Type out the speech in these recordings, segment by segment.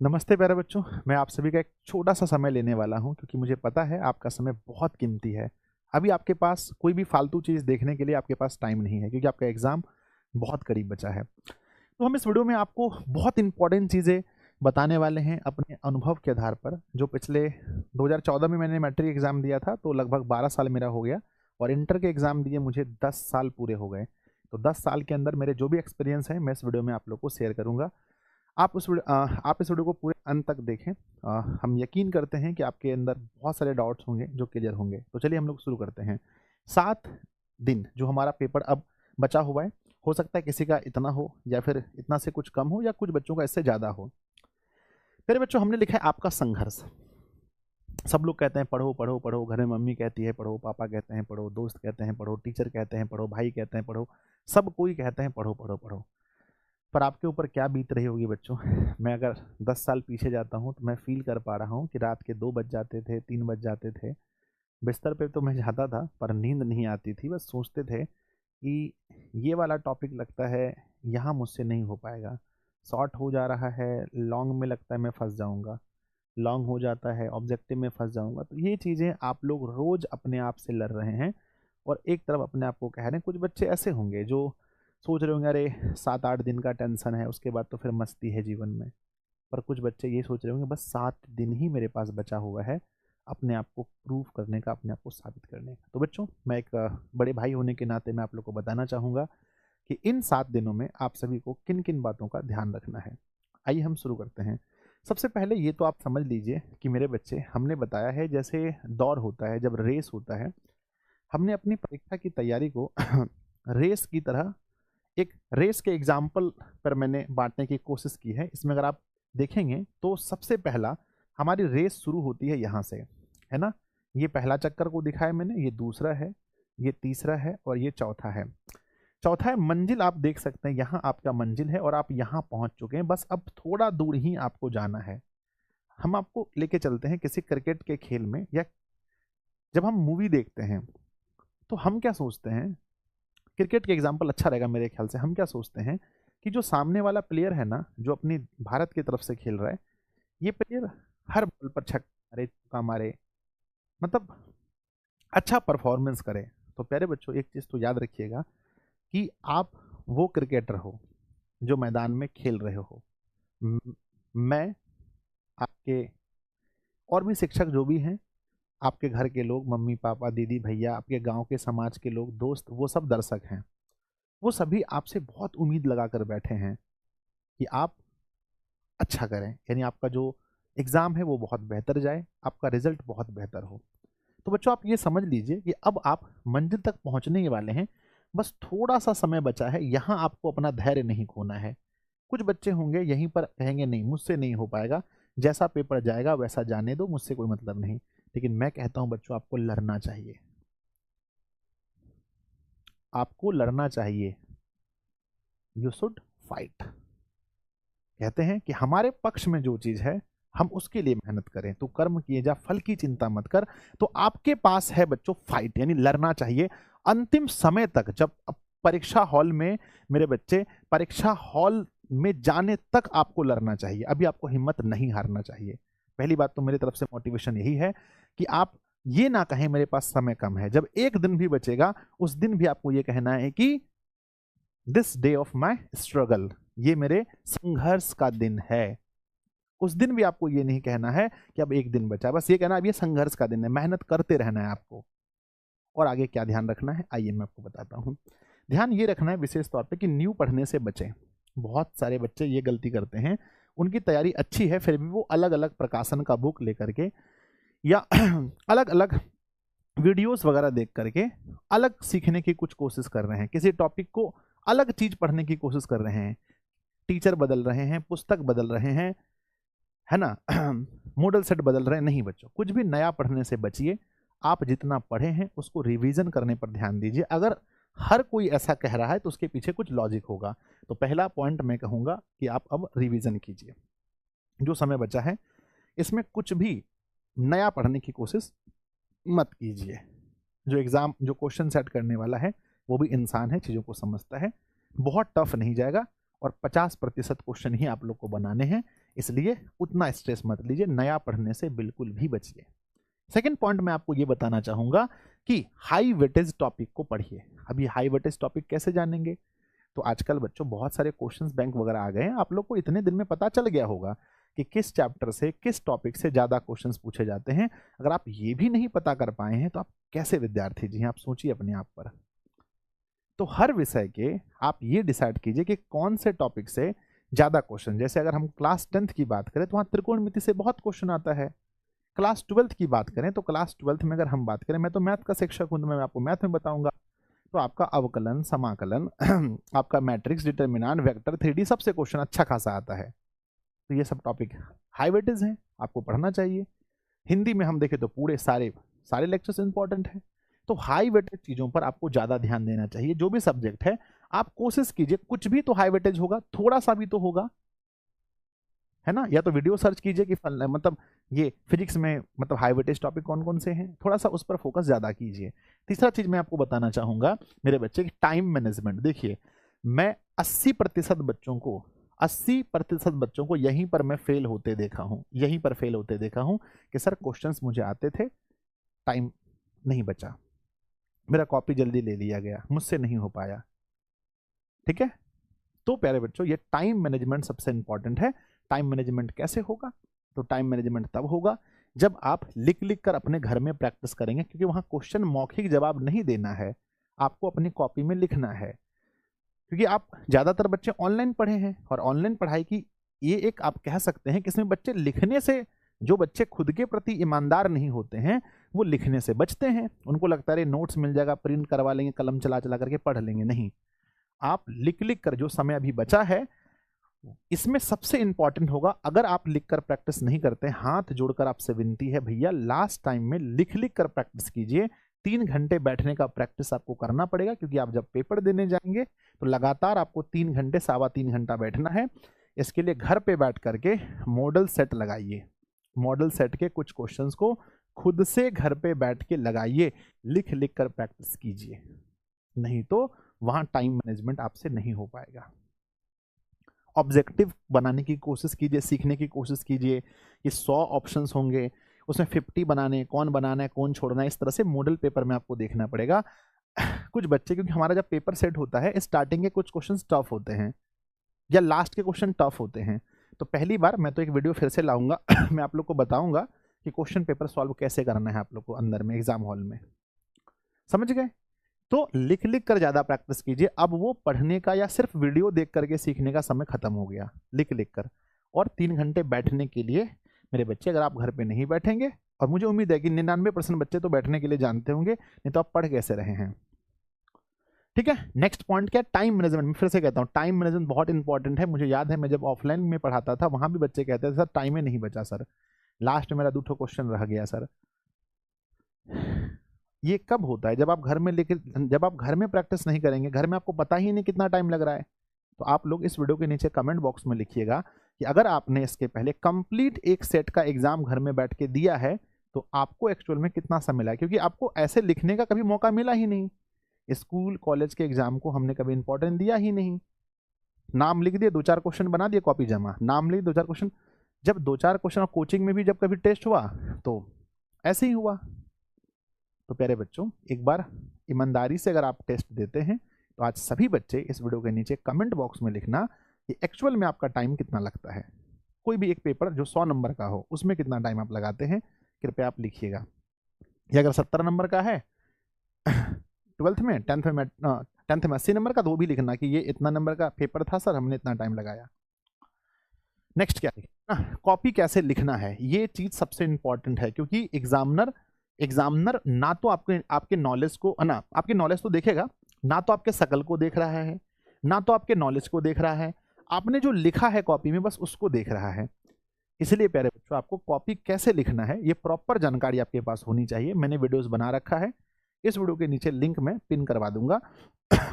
नमस्ते प्यारे बच्चों, मैं आप सभी का एक छोटा सा समय लेने वाला हूं क्योंकि मुझे पता है आपका समय बहुत कीमती है। अभी आपके पास कोई भी फालतू चीज़ देखने के लिए आपके पास टाइम नहीं है क्योंकि आपका एग्ज़ाम बहुत करीब बचा है। तो हम इस वीडियो में आपको बहुत इंपॉर्टेंट चीज़ें बताने वाले हैं अपने अनुभव के आधार पर। जो पिछले 2014 में मैंने मैट्रिक एग्ज़ाम दिया था तो लगभग 12 साल मेरा हो गया और इंटर के एग्ज़ाम दिए मुझे 10 साल पूरे हो गए। तो 10 साल के अंदर मेरे जो भी एक्सपीरियंस हैं मैं इस वीडियो में आप लोग को शेयर करूँगा। आप इस वीडियो को पूरे अंत तक देखें। हम यकीन करते हैं कि आपके अंदर बहुत सारे डाउट्स होंगे जो क्लियर होंगे। तो चलिए हम लोग शुरू करते हैं। 7 दिन जो हमारा पेपर अब बचा हुआ है, हो सकता है किसी का इतना हो या फिर इतना से कुछ कम हो या कुछ बच्चों का इससे ज़्यादा हो। मेरे बच्चों, हमने लिखा है आपका संघर्ष। सब लोग कहते हैं पढ़ो पढ़ो पढ़ो, घर में मम्मी कहती है पढ़ो, पापा कहते हैं पढ़ो, दोस्त कहते हैं पढ़ो, टीचर कहते हैं पढ़ो, भाई कहते हैं पढ़ो, सब कोई कहते हैं पढ़ो पढ़ो पढ़ो। पर आपके ऊपर क्या बीत रही होगी बच्चों। मैं अगर 10 साल पीछे जाता हूँ तो मैं फील कर पा रहा हूँ कि रात के 2 बज जाते थे, 3 बज जाते थे। बिस्तर पे तो मैं जाता था पर नींद नहीं आती थी। बस सोचते थे कि ये वाला टॉपिक लगता है यहाँ मुझसे नहीं हो पाएगा, शॉर्ट हो जा रहा है, लॉन्ग में लगता है मैं फंस जाऊँगा, लॉन्ग हो जाता है ऑब्जेक्टिव में फंस जाऊँगा। तो ये चीज़ें आप लोग रोज़ अपने आप से लड़ रहे हैं और एक तरफ अपने आप को कह रहे हैं। कुछ बच्चे ऐसे होंगे जो सोच रहे होंगे अरे 7-8 दिन का टेंशन है, उसके बाद तो फिर मस्ती है जीवन में। पर कुछ बच्चे ये सोच रहे होंगे बस 7 दिन ही मेरे पास बचा हुआ है अपने आप को प्रूव करने का, अपने आप को साबित करने का। तो बच्चों, मैं एक बड़े भाई होने के नाते मैं आप लोग को बताना चाहूँगा कि इन 7 दिनों में आप सभी को किन किन बातों का ध्यान रखना है। आइए हम शुरू करते हैं। सबसे पहले ये तो आप समझ लीजिए कि मेरे बच्चे, हमने बताया है जैसे दौड़ होता है, जब रेस होता है, हमने अपनी परीक्षा की तैयारी को रेस की तरह एक रेस के एग्जाम्पल पर मैंने बांटने की कोशिश की है। इसमें अगर आप देखेंगे तो सबसे पहला हमारी रेस शुरू होती है यहाँ से, है ना। ये पहला चक्कर को दिखाया मैंने, ये दूसरा है, ये तीसरा है और ये चौथा है। चौथा है मंजिल। आप देख सकते हैं यहाँ आपका मंजिल है और आप यहाँ पहुंच चुके हैं, बस अब थोड़ा दूर ही आपको जाना है। हम आपको लेके चलते हैं किसी क्रिकेट के खेल में, या जब हम मूवी देखते हैं तो हम क्या सोचते हैं, क्रिकेट के एग्जाम्पल अच्छा रहेगा मेरे ख्याल से। हम क्या सोचते हैं कि जो सामने वाला प्लेयर है ना, जो अपनी भारत की तरफ से खेल रहा है, ये प्लेयर हर बॉल पर छक्का मारे, चौका मारे, मतलब अच्छा परफॉर्मेंस करे। तो प्यारे बच्चों, एक चीज़ तो याद रखिएगा कि आप वो क्रिकेटर हो जो मैदान में खेल रहे हो। म- मैं, आपके और भी शिक्षक जो भी हैं, आपके घर के लोग, मम्मी पापा दीदी भैया, आपके गांव के समाज के लोग, दोस्त, वो सब दर्शक हैं। वो सभी आपसे बहुत उम्मीद लगा कर बैठे हैं कि आप अच्छा करें, यानी आपका जो एग्ज़ाम है वो बहुत बेहतर जाए, आपका रिजल्ट बहुत बेहतर हो। तो बच्चों, आप ये समझ लीजिए कि अब आप मंजिल तक पहुंचने ही वाले हैं, बस थोड़ा सा समय बचा है। यहाँ आपको अपना धैर्य नहीं खोना है। कुछ बच्चे होंगे यहीं पर कहेंगे नहीं मुझसे नहीं हो पाएगा, जैसा पेपर जाएगा वैसा जाने दो, मुझसे कोई मतलब नहीं। लेकिन मैं कहता हूं बच्चों, आपको लड़ना चाहिए, आपको लड़ना चाहिए। You should fight. कहते हैं कि हमारे पक्ष में जो चीज है हम उसके लिए मेहनत करें। तो कर्म किए जा फल की चिंता मत कर। तो आपके पास है बच्चों फाइट, यानी लड़ना चाहिए अंतिम समय तक। जब अब परीक्षा हॉल में, मेरे बच्चे, परीक्षा हॉल में जाने तक आपको लड़ना चाहिए। अभी आपको हिम्मत नहीं हारना चाहिए। पहली बात तो मेरी तरफ से मोटिवेशन यही है कि आप ये ना कहें मेरे पास समय कम है। जब एक दिन भी बचेगा उस दिन भी आपको ये कहना है कि this day of my struggle, ये मेरे संघर्ष का दिन है। उस दिन भी आपको ये नहीं कहना है कि अब एक दिन बचा है, बस ये कहना अब ये संघर्ष का दिन है, मेहनत करते रहना है आपको। और आगे क्या ध्यान रखना है आइए मैं आपको बताता हूँ। ध्यान ये रखना है विशेष तौर पे कि न्यू पढ़ने से बचें। बहुत सारे बच्चे ये गलती करते हैं, उनकी तैयारी अच्छी है फिर भी वो अलग अलग प्रकाशन का बुक लेकर के या अलग अलग वीडियोस वगैरह देख करके अलग सीखने की कुछ कोशिश कर रहे हैं, किसी टॉपिक को अलग चीज पढ़ने की कोशिश कर रहे हैं। टीचर बदल रहे हैं, पुस्तक बदल रहे हैं, है ना, मॉडल सेट बदल रहे हैं। नहीं बच्चों, कुछ भी नया पढ़ने से बचिए। आप जितना पढ़े हैं उसको रिवीजन करने पर ध्यान दीजिए। अगर हर कोई ऐसा कह रहा है तो उसके पीछे कुछ लॉजिक होगा। तो पहला पॉइंट मैं कहूंगा कि आप अब रिवीजन कीजिए। जो समय बचा है इसमें कुछ भी नया पढ़ने की कोशिश मत कीजिए। जो एग्जाम, जो क्वेश्चन सेट करने वाला है वो भी इंसान है, चीज़ों को समझता है, बहुत टफ नहीं जाएगा और 50% क्वेश्चन ही आप लोग को बनाने हैं। इसलिए उतना स्ट्रेस मत लीजिए, नया पढ़ने से बिल्कुल भी बचिए। सेकंड पॉइंट मैं आपको ये बताना चाहूंगा कि हाई वेटेज टॉपिक को पढ़िए। अभी हाई वेटेज टॉपिक कैसे जानेंगे? तो आजकल बच्चों बहुत सारे क्वेश्चंस बैंक वगैरह आ गए हैं, आप लोग को इतने दिन में पता चल गया होगा कि किस चैप्टर से किस टॉपिक से ज्यादा क्वेश्चंस पूछे जाते हैं। अगर आप ये भी नहीं पता कर पाए हैं तो आप कैसे विद्यार्थी जी हैं? आप सोचिए अपने आप पर। तो हर विषय के आप ये डिसाइड कीजिए कि कौन से टॉपिक से ज्यादा क्वेश्चन, जैसे अगर हम क्लास 10th की बात करें तो वहां त्रिकोणमिति से बहुत क्वेश्चन आता है। क्लास 12th की बात करें तो क्लास 12th में अगर हम बात करें, मैं तो मैथ का शिक्षक हूं तो मैं आपको मैथ में बताऊंगा, तो आपका अवकलन, समाकलन आपका मैट्रिक्स, डिटर्मिनेंट, वेक्टर, 3D सबसे क्वेश्चन अच्छा खासा आता है। तो ये सब टॉपिक हाई वेटेज हैं, आपको पढ़ना चाहिए। हिंदी में हम देखें तो पूरे सारे लेक्चर्स इंपॉर्टेंट हैं। तो हाई वेटेज चीजों पर आपको ज्यादा ध्यान देना चाहिए। जो भी सब्जेक्ट है आप कोशिश कीजिए, कुछ भी तो हाई वेटेज होगा, थोड़ा सा भी तो होगा, है ना? या तो वीडियो सर्च कीजिए कि मतलब ये फिजिक्स में मतलब हाई वेटेज टॉपिक कौन कौन से हैं, थोड़ा सा उस पर फोकस ज्यादा कीजिए। तीसरा चीज मैं आपको बताना चाहूंगा मेरे बच्चे की टाइम मैनेजमेंट। देखिए, मैं 80% बच्चों को यहीं पर मैं फेल होते देखा हूं, यहीं पर फेल होते देखा हूं कि सर क्वेश्चंस मुझे आते थे, टाइम नहीं बचा, मेरा कॉपी जल्दी ले लिया गया, मुझसे नहीं हो पाया। ठीक है, तो प्यारे बच्चों ये टाइम मैनेजमेंट सबसे इंपॉर्टेंट है। टाइम मैनेजमेंट कैसे होगा? तो टाइम मैनेजमेंट तब होगा जब आप लिख लिख कर अपने घर में प्रैक्टिस करेंगे, क्योंकि वहां क्वेश्चन मौखिक जवाब नहीं देना है, आपको अपनी कॉपी में लिखना है। क्योंकि आप ज्यादातर बच्चे ऑनलाइन पढ़े हैं, और ऑनलाइन पढ़ाई की ये एक आप कह सकते हैं कि इसमें बच्चे लिखने से, जो बच्चे खुद के प्रति ईमानदार नहीं होते हैं वो लिखने से बचते हैं। उनको लगता है नोट्स मिल जाएगा, प्रिंट करवा लेंगे, कलम चला चला करके पढ़ लेंगे। नहीं, आप लिख लिख कर, जो समय अभी बचा है इसमें सबसे इंपॉर्टेंट होगा, अगर आप लिखकर प्रैक्टिस नहीं करते, हाथ जोड़कर आपसे विनती है भैया लास्ट टाइम में लिख लिख कर प्रैक्टिस कीजिए। 3 घंटे बैठने का प्रैक्टिस आपको करना पड़ेगा, क्योंकि आप जब पेपर देने जाएंगे तो लगातार आपको 3 घंटे, 3.25 घंटा बैठना है। इसके लिए घर पे बैठ करके मॉडल सेट लगाइए, मॉडल सेट के कुछ क्वेश्चंस को खुद से घर पे बैठ के लगाइए, लिख लिख कर प्रैक्टिस कीजिए, नहीं तो वहां टाइम मैनेजमेंट आपसे नहीं हो पाएगा। ऑब्जेक्टिव बनाने की कोशिश कीजिए, सीखने की कोशिश कीजिए। ये 100 ऑप्शंस होंगे, उसमें 50 बनाने, कौन बनाना है कौन छोड़ना है, इस तरह से मॉडल पेपर में आपको देखना पड़ेगा। कुछ बच्चे, क्योंकि हमारा जब पेपर सेट होता है स्टार्टिंग के कुछ क्वेश्चन टफ होते हैं या लास्ट के क्वेश्चन टफ होते हैं, तो पहली बार मैं तो एक वीडियो फिर से लाऊंगा मैं आप लोग को बताऊंगा कि क्वेश्चन पेपर सॉल्व कैसे करना है आप लोग को अंदर में एग्जाम हॉल में। समझ गए? तो लिख लिख कर ज्यादा प्रैक्टिस कीजिए। अब वो पढ़ने का या सिर्फ वीडियो देख करके सीखने का समय खत्म हो गया, लिख लिख कर। और 3 घंटे बैठने के लिए मेरे बच्चे, अगर आप घर पे नहीं बैठेंगे, और मुझे उम्मीद है कि 99% बच्चे तो बैठने के लिए जानते होंगे, नहीं तो आप पढ़ कैसे रहे हैं? ठीक है, नेक्स्ट पॉइंट क्या? Time management. मैं फिर से कहता हूँ टाइम मैनेजमेंट बहुत इंपॉर्टेंट है। मुझे याद है मैं जब ऑफलाइन में पढ़ाता था वहां भी बच्चे कहते थे सर टाइम ही नहीं बचा सर, लास्ट में मेरा 2 क्वेश्चन रह गया सर। ये कब होता है? जब आप घर में जब आप घर में प्रैक्टिस नहीं करेंगे, घर में आपको पता ही नहीं कितना टाइम लग रहा है। तो आप लोग इस वीडियो के नीचे कमेंट बॉक्स में लिखिएगा कि अगर आपने इसके पहले कंप्लीट एक सेट का एग्जाम घर में बैठ के दिया है तो आपको एक्चुअल में कितना समय मिला है, क्योंकि आपको ऐसे लिखने का कभी मौका मिला ही नहीं। स्कूल कॉलेज के एग्जाम को हमने कभी इंपॉर्टेंस दिया ही नहीं। नाम लिख दिए, 2-4 क्वेश्चन बना दिए, कॉपी जमा, नाम लिख 2-4 क्वेश्चन। जब 2-4 क्वेश्चन, और कोचिंग में भी जब कभी टेस्ट हुआ तो ऐसे ही हुआ। तो प्यारे बच्चों, एक बार ईमानदारी से अगर आप टेस्ट देते हैं तो आज सभी बच्चे इस वीडियो के नीचे कमेंट बॉक्स में लिखना कि एक्चुअल में आपका टाइम कितना लगता है। कोई भी एक पेपर जो 100 नंबर का हो उसमें कितना टाइम आप लगाते हैं, कृपया आप लिखिएगा। या अगर 70 नंबर का है 12th में, 10th में 80 नंबर का, तो वो भी लिखना कि ये इतना नंबर का पेपर था सर, हमने इतना टाइम लगाया। नेक्स्ट क्या लिखना, कॉपी कैसे लिखना है, ये चीज सबसे इंपॉर्टेंट है। क्योंकि एग्जामिनर ना तो आपके नॉलेज को, ना आपके नॉलेज तो देखेगा, ना तो आपके शकल को देख रहा है, ना तो आपके नॉलेज को देख रहा है, आपने जो लिखा है कॉपी में बस उसको देख रहा है। इसलिए प्यारे बच्चों, आपको कॉपी कैसे लिखना है ये प्रॉपर जानकारी आपके पास होनी चाहिए। मैंने वीडियोस बना रखा है, इस वीडियो के नीचे लिंक मैं पिन करवा दूंगा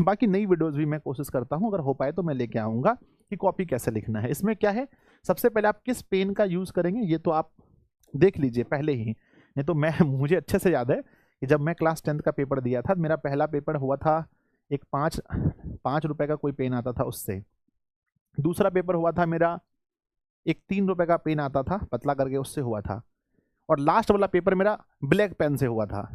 बाकी नई वीडियोस भी मैं कोशिश करता हूं, अगर हो पाए तो मैं लेके आऊंगा कि कॉपी कैसे लिखना है। इसमें क्या है, सबसे पहले आप किस पेन का यूज करेंगे ये तो आप देख लीजिए पहले ही, नहीं तो मुझे अच्छे से याद है कि जब मैं क्लास 10th का पेपर दिया था, मेरा पहला पेपर हुआ था एक 5 रुपए का कोई पेन आता था उससे। दूसरा पेपर हुआ था मेरा एक 3 रुपए का पेन आता था पतला करके, उससे हुआ था। और लास्ट वाला पेपर मेरा ब्लैक पेन से हुआ था।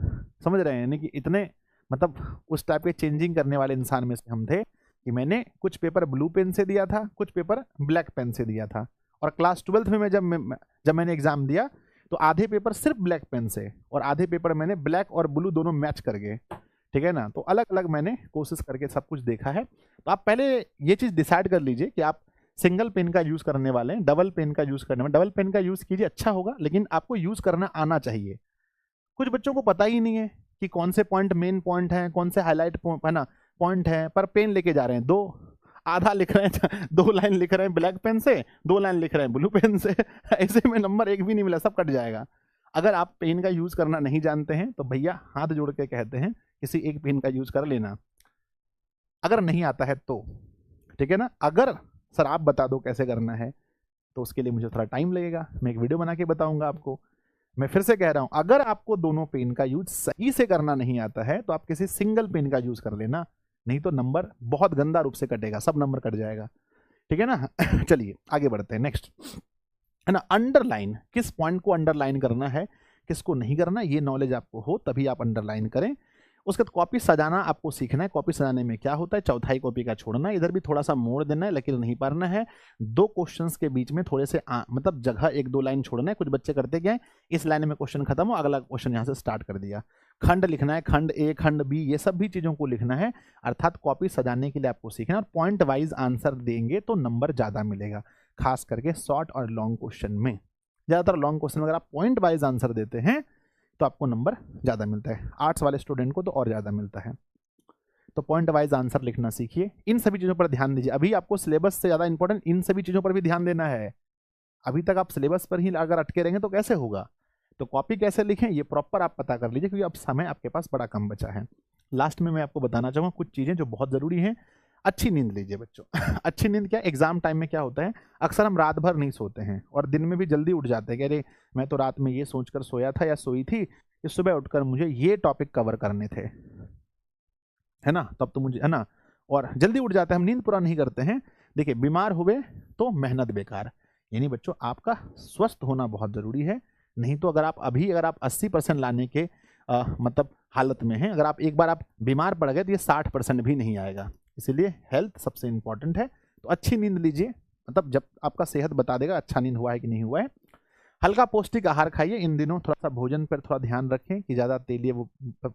समझ रहे हैं, यानी कि इतने मतलब उस टाइप के चेंजिंग करने वाले इंसान में से हम थे कि मैंने कुछ पेपर ब्लू पेन से दिया था, कुछ पेपर ब्लैक पेन से दिया था। और क्लास 12th में जब मैंने एग्जाम दिया तो आधे पेपर सिर्फ ब्लैक पेन से और आधे पेपर मैंने ब्लैक और ब्लू दोनों मैच करके, ठीक है ना। तो अलग अलग मैंने कोशिश करके सब कुछ देखा है। तो आप पहले ये चीज़ डिसाइड कर लीजिए कि आप सिंगल पेन का यूज़ करने वाले हैं, डबल पेन का यूज़ करने वाले। डबल पेन का यूज़ कीजिए, अच्छा होगा, लेकिन आपको यूज़ करना आना चाहिए। कुछ बच्चों को पता ही नहीं है कि कौन से पॉइंट मेन पॉइंट हैं, कौन से हाईलाइट है ना पॉइंट है, पर पेन लेके जा रहे हैं, दो आधा लिख रहे हैं, 2 लाइन लिख रहे हैं ब्लैक पेन से, 2 लाइन लिख रहे हैं ब्लू पेन से। ऐसे में नंबर एक भी नहीं मिला, सब कट जाएगा। अगर आप पेन का यूज़ करना नहीं जानते हैं तो भैया हाथ जोड़ के कहते हैं किसी एक पेन का यूज़ कर लेना, अगर नहीं आता है तो, ठीक है ना। अगर सर आप बता दो कैसे करना है तो उसके लिए मुझे थोड़ा टाइम लगेगा, मैं एक वीडियो बना के बताऊंगा आपको। मैं फिर से कह रहा हूं, अगर आपको दोनों पेन का यूज सही से करना नहीं आता है तो आप किसी सिंगल पेन का यूज कर लेना, नहीं तो नंबर बहुत गंदा रूप से कटेगा, सब नंबर कट जाएगा, ठीक है ना। चलिए आगे बढ़ते हैं। नेक्स्ट है ना, अंडरलाइन, किस पॉइंट को अंडरलाइन करना है, किसको नहीं करना, ये नॉलेज आपको हो तभी आप अंडरलाइन करें। उसके बाद कॉपी सजाना आपको सीखना है। कॉपी सजाने में क्या होता है, चौथाई कॉपी का छोड़ना है, इधर भी थोड़ा सा मोड़ देना है, लेकिन नहीं पारना है। 2 क्वेश्चंस के बीच में थोड़े से मतलब जगह 1-2 लाइन छोड़ना है। कुछ बच्चे करते क्या है, इस लाइन में क्वेश्चन खत्म हो, अगला क्वेश्चन यहाँ से स्टार्ट कर दिया। खंड लिखना है, खंड ए, खंड बी, ये सब भी चीज़ों को लिखना है। अर्थात कॉपी सजाने के लिए आपको सीखना है। और पॉइंट वाइज आंसर देंगे तो नंबर ज़्यादा मिलेगा, खास करके शॉर्ट और लॉन्ग क्वेश्चन में। ज़्यादातर लॉन्ग क्वेश्चन में अगर आप पॉइंट वाइज आंसर देते हैं तो आपको नंबर ज़्यादा मिलता है। आर्ट्स वाले स्टूडेंट को तो और ज़्यादा मिलता है। तो पॉइंट वाइज आंसर लिखना सीखिए, इन सभी चीज़ों पर ध्यान दीजिए। अभी आपको सिलेबस से ज़्यादा इंपॉर्टेंट इन सभी चीज़ों पर भी ध्यान देना है। अभी तक आप सिलेबस पर ही अगर अटके रहेंगे तो कैसे होगा। तो कॉपी कैसे लिखें ये प्रॉपर आप पता कर लीजिए, क्योंकि अब समय आपके पास बड़ा कम बचा है। लास्ट में मैं आपको बताना चाहूँगा कुछ चीज़ें जो बहुत ज़रूरी हैं। अच्छी नींद लीजिए बच्चों। अच्छी नींद क्या, एग्जाम टाइम में क्या होता है, अक्सर हम रात भर नहीं सोते हैं और दिन में भी जल्दी उठ जाते हैं कि अरे मैं तो रात में ये सोचकर सोया था या सोई थी कि सुबह उठकर मुझे ये टॉपिक कवर करने थे, है ना, तब तो मुझे, है ना, और जल्दी उठ जाते हैं, हम नींद पूरा नहीं करते हैं। देखिए बीमार हुए तो मेहनत बेकार, यानी बच्चों आपका स्वस्थ होना बहुत ज़रूरी है। नहीं तो अगर आप 80% लाने के मतलब हालत में हैं, अगर आप एक बार आप बीमार पड़ गए तो ये 60% भी नहीं आएगा। इसीलिए हेल्थ सबसे इंपॉर्टेंट है। तो अच्छी नींद लीजिए, मतलब जब आपका सेहत बता देगा अच्छा नींद हुआ है कि नहीं हुआ है। हल्का पौष्टिक आहार खाइए, इन दिनों थोड़ा सा भोजन पर थोड़ा ध्यान रखें कि ज़्यादा तेलीय वो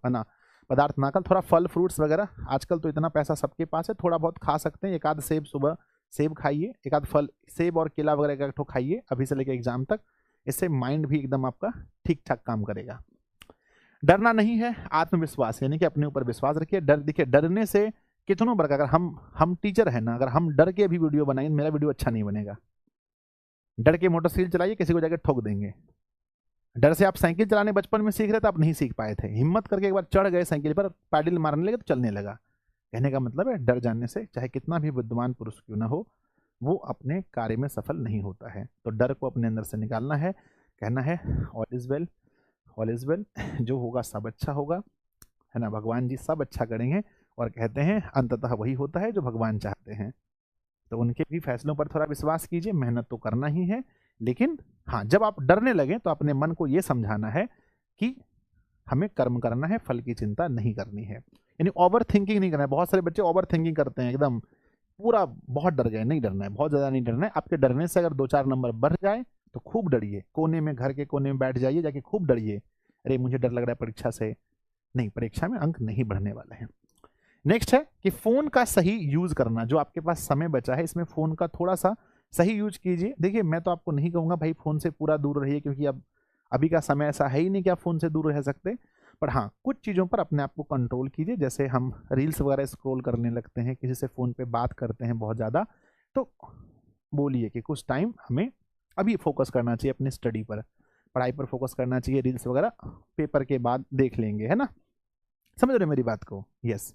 ना पदार्थ ना कर। थोड़ा फल फ्रूट्स वगैरह, आजकल तो इतना पैसा सबके पास है, थोड़ा बहुत खा सकते हैं। एक आध सेब, सुबह सेब खाइए, एक आध फल, सेब और केला वगैरह एक ठो खाइए अभी से लेकर एग्जाम तक। इससे माइंड भी एकदम आपका ठीक ठाक काम करेगा। डरना नहीं है, आत्मविश्वास, यानी कि अपने ऊपर विश्वास रखिए। डर, देखिए डरने से कितनों बड़ा, अगर हम टीचर हैं ना, अगर हम डर के भी वीडियो बनाएंगे मेरा वीडियो अच्छा नहीं बनेगा। डर के मोटरसाइकिल चलाइए, किसी को जाकर ठोक देंगे। डर से आप साइकिल चलाने बचपन में सीख रहे थे, आप नहीं सीख पाए थे, हिम्मत करके एक बार चढ़ गए साइकिल पर, पैडल मारने लगे तो चलने लगा। कहने का मतलब है डर जाने से चाहे कितना भी बुद्धिमान पुरुष क्यों ना हो, वो अपने कार्य में सफल नहीं होता है। तो डर को अपने अंदर से निकालना है, कहना है all is well, all is well, जो होगा सब अच्छा होगा, है ना, भगवान जी सब अच्छा करेंगे। और कहते हैं अंततः वही होता है जो भगवान चाहते हैं। तो उनके भी फैसलों पर थोड़ा विश्वास कीजिए। मेहनत तो करना ही है, लेकिन हाँ, जब आप डरने लगे तो अपने मन को ये समझाना है कि हमें कर्म करना है, फल की चिंता नहीं करनी है। यानी ओवर थिंकिंग नहीं करना है। बहुत सारे बच्चे ओवर थिंकिंग करते हैं, एकदम पूरा बहुत डर गए। नहीं डरना है, बहुत ज़्यादा नहीं डरना है। आपके डरने से अगर 2-4 नंबर बढ़ जाए तो खूब डरिए, कोने में, घर के कोने में बैठ जाइए, जाके खूब डरिए, अरे मुझे डर लग रहा है परीक्षा से। नहीं, परीक्षा में अंक नहीं बढ़ने वाले हैं। नेक्स्ट है कि फ़ोन का सही यूज़ करना। जो आपके पास समय बचा है इसमें फ़ोन का थोड़ा सा सही यूज कीजिए। देखिए मैं तो आपको नहीं कहूँगा भाई फ़ोन से पूरा दूर रहिए, क्योंकि अब अभी का समय ऐसा है ही नहीं कि आप फ़ोन से दूर रह सकते। पर हाँ, कुछ चीज़ों पर अपने आप को कंट्रोल कीजिए। जैसे हम रील्स वगैरह स्क्रॉल करने लगते हैं, किसी से फ़ोन पे बात करते हैं बहुत ज़्यादा, तो बोलिए कि कुछ टाइम हमें अभी फोकस करना चाहिए अपनी स्टडी पर, पढ़ाई पर फोकस करना चाहिए। रील्स वगैरह पेपर के बाद देख लेंगे, है ना, समझ रहे मेरी बात को। यस,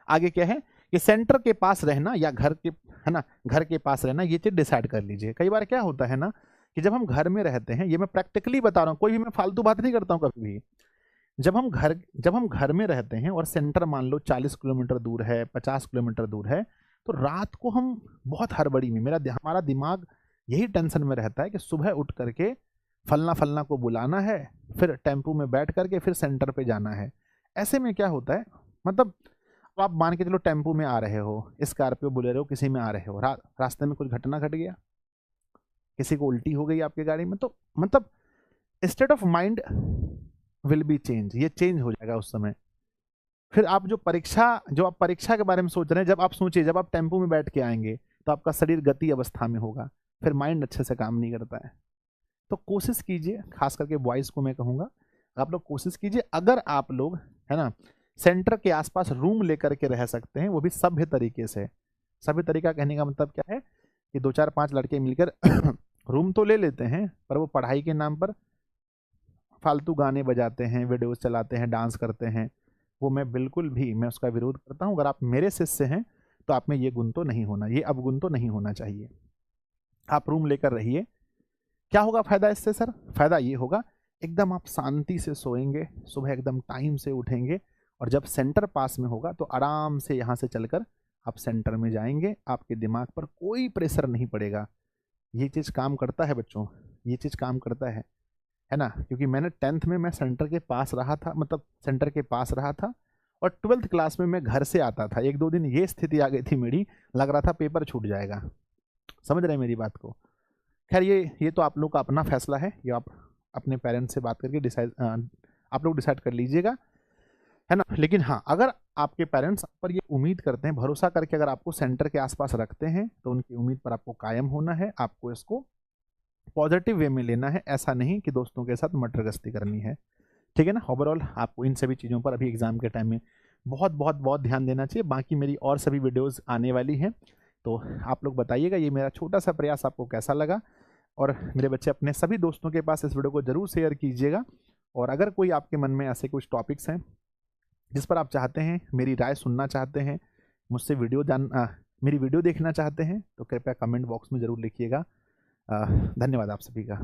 आगे क्या है कि सेंटर के पास रहना या घर के, है ना, घर के पास रहना, ये चीज़ डिसाइड कर लीजिए। कई बार क्या होता है ना कि जब हम घर में रहते हैं, ये मैं प्रैक्टिकली बता रहा हूँ, कोई भी मैं फालतू बात नहीं करता हूँ कभी भी। जब हम घर में रहते हैं और सेंटर मान लो 40 किलोमीटर दूर है, 50 किलोमीटर दूर है, तो रात को हम बहुत हड़बड़ी में, हमारा दिमाग यही टेंशन में रहता है कि सुबह उठ करके फलना फलना को बुलाना है, फिर टेम्पू में बैठ करके फिर सेंटर पे जाना है। ऐसे में क्या होता है, मतलब अब आप मान के चलो टेम्पू में आ रहे हो, स्कॉर्पियो बोलेरो किसी में आ रहे हो, रास्ते में कुछ घटना घट गया, किसी को उल्टी हो गई आपकी गाड़ी में, तो मतलब state of mind will be change, ये चेंज हो जाएगा उस समय। फिर आप जो आप परीक्षा के बारे में सोच रहे हैं, जब आप सोचिए जब आप टेम्पो में बैठ के आएंगे तो आपका शरीर गति अवस्था में होगा, फिर माइंड अच्छे से काम नहीं करता है। तो कोशिश कीजिए, खास करके बॉयज को मैं कहूँगा, आप लोग कोशिश कीजिए, अगर आप लोग है ना सेंटर के आसपास रूम लेकर के रह सकते हैं, वो भी सभ्य तरीके से। सभ्य तरीका कहने का मतलब क्या है कि 2 4 5 लड़के मिलकर रूम तो ले लेते हैं, पर वो पढ़ाई के नाम पर फालतू गाने बजाते हैं, वीडियोस चलाते हैं, डांस करते हैं, वो मैं उसका विरोध करता हूँ। अगर आप मेरे शिष्य हैं तो आप में ये गुण तो नहीं होना, ये अवगुण तो नहीं होना चाहिए। आप रूम लेकर रहिए। क्या होगा फायदा इससे सर? फायदा ये होगा, एकदम आप शांति से सोएंगे, सुबह एकदम टाइम से उठेंगे, और जब सेंटर पास में होगा तो आराम से यहाँ से चलकर आप सेंटर में जाएंगे, आपके दिमाग पर कोई प्रेशर नहीं पड़ेगा। ये चीज़ काम करता है बच्चों, ये चीज़ काम करता है ना, क्योंकि मैंने 10th में मैं सेंटर के पास रहा था, मतलब सेंटर के पास रहा था, और 12th क्लास में मैं घर से आता था। 1 2 दिन ये स्थिति आ गई थी मेरी, लग रहा था पेपर छूट जाएगा। समझ रहे हैं मेरी बात को? खैर ये तो आप लोग का अपना फैसला है, ये आप अपने पेरेंट्स से बात करके आप लोग डिसाइड कर लीजिएगा, है ना। लेकिन हाँ, अगर आपके पेरेंट्स पर ये उम्मीद करते हैं, भरोसा करके अगर आपको सेंटर के आसपास रखते हैं, तो उनकी उम्मीद पर आपको कायम होना है, आपको इसको पॉजिटिव वे में लेना है, ऐसा नहीं कि दोस्तों के साथ मटरगस्ती करनी है, ठीक है ना। ओवरऑल आपको इन सभी चीज़ों पर अभी एग्जाम के टाइम में बहुत बहुत बहुत ध्यान देना चाहिए। बाकी मेरी और सभी वीडियोस आने वाली हैं, तो आप लोग बताइएगा ये मेरा छोटा सा प्रयास आपको कैसा लगा। और मेरे बच्चे अपने सभी दोस्तों के पास इस वीडियो को जरूर शेयर कीजिएगा। और अगर कोई आपके मन में ऐसे कुछ टॉपिक्स हैं जिस पर आप चाहते हैं, मेरी राय सुनना चाहते हैं, मुझसे मेरी वीडियो देखना चाहते हैं, तो कृपया कमेंट बॉक्स में ज़रूर लिखिएगा। धन्यवाद आप सभी का।